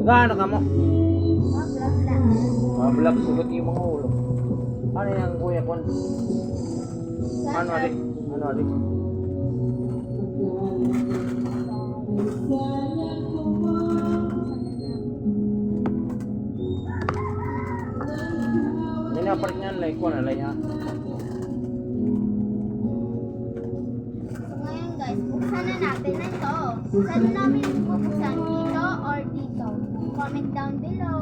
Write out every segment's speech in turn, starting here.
Nagano ka mo? Vlog. Vlog sugot yung mga ulo. Ano yung kuya kon? Ano adi? Ano adi? Ini apa niyan like ko na lay ha? Ngayon guys, buksan na natin na ito. Saan namin bubuksan? Dito or dito? Comment down below.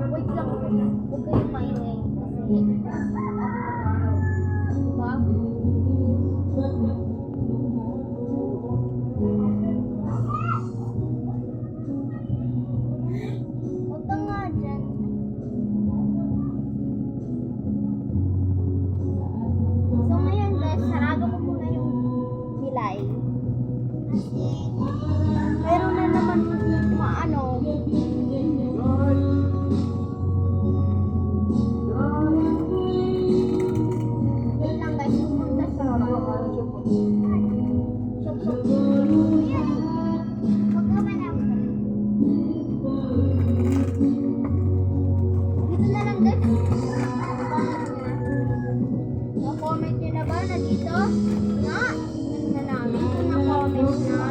Wait lang. Huwag kayong maingay. Kasi diba? Huwag ka nga dyan. So ngayon guys, sarado ko muna yung bilay. Meron na naman maano. Wait lang guys, pupunta sa Ayan. Huwag ka manang. Dito na lang guys. Na-comment nyo na ba na dito? Na? Tingnan na namin kung na-comment na.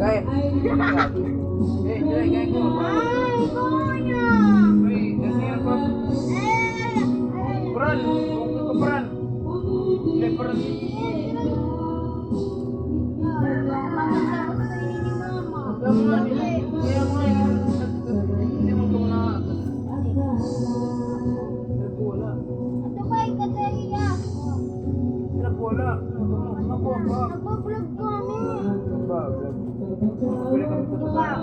Gay. Gay ko. Ay, kuya! Uy, kasi ako. Peran, huwag ka peran. Hindi peran. Kamu nga nila. Kaya mo hindi mo kung na. Nagwala. Ito ba yung kateriya? Nagwala. Ako. Nagbablog kami. Pwede kami Diba? tutulungan.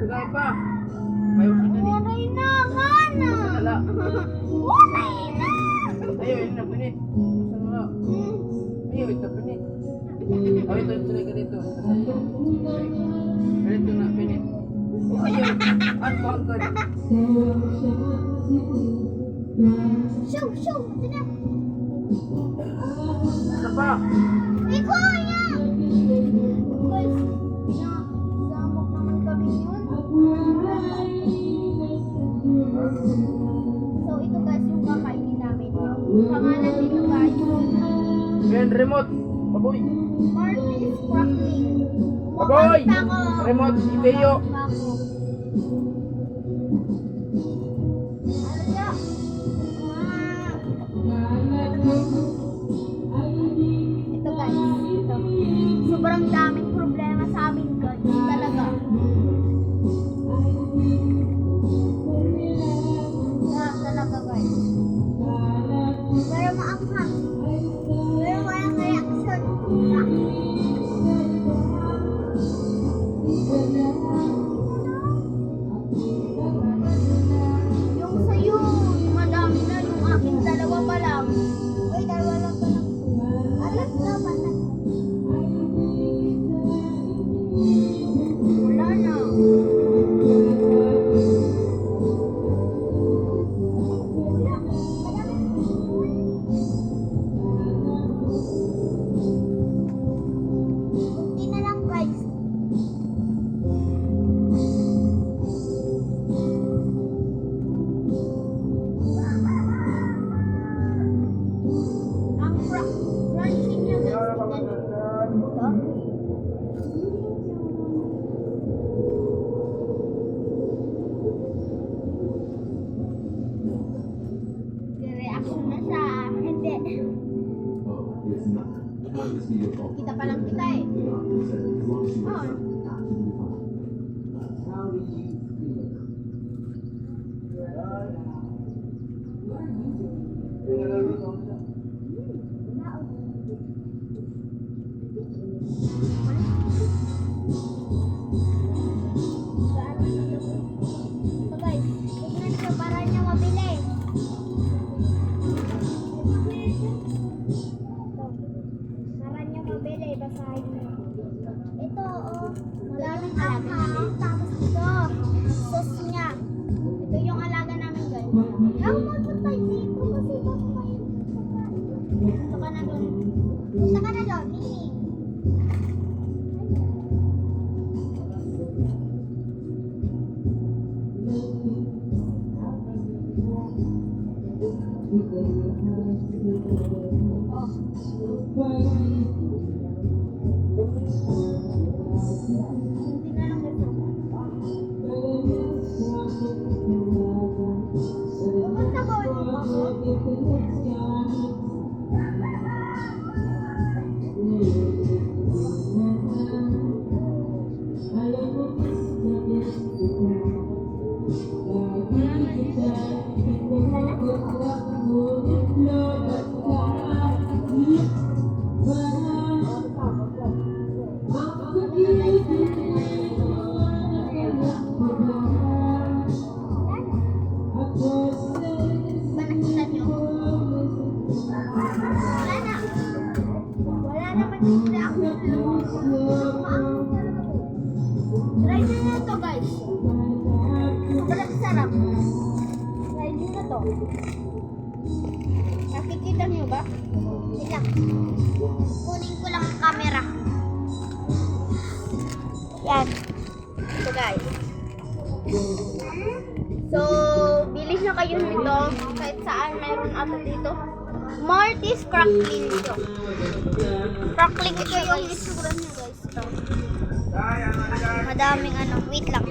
Tagay pa. Kayo sinali. Waray na, mana! Wala. Waray na! Ayaw, yun na pinit. Saan wala? Ayaw, ito pinit. Oh, ito ka dito. Ganito na, pinit. Ayaw, at bangkad. Show! Ito na! Ano pa? Eh, kuya! Guys, samok naman kami yun. So, ito guys yung kakainin namin. Yung pangalan dito guys. Ben, remote. Baboy. Marty's Crackling. Baboy! Kumakanta ko. Remote, Ibeo. Ako. Ano ya? Ito guys. Ito. Sobrang daming problema sa amin guys. Talaga. Talaga guys. Pero maanghang. Pero walang reaction. Yung sa'yo, madami na. Yung akin, dalawa pa lang. Uy, dalawa lang pa lang. Alas na, patas. Wala na. Wala. Kunti na lang guys. Ang crunchy niya guys. Ito. Reaction na siya. Hindi. Kita pa lang kita eh. Oh. Ito guys, tignan nyo para niya mabili. Ito. Para niya mabili, basahin nyo. Try nyo na to guys. Sobrang sarap. Try nyo na to. Nakikita nyo ba? Teka. Kunin ko lang ang camera. Yan. Ito guys. So, bilis na kayo nito. Kahit saan mayroon ata dito. Marty's crackling ito. Crackling ito yung itsura niya guys. Ito. Madaming ano. Wait lang.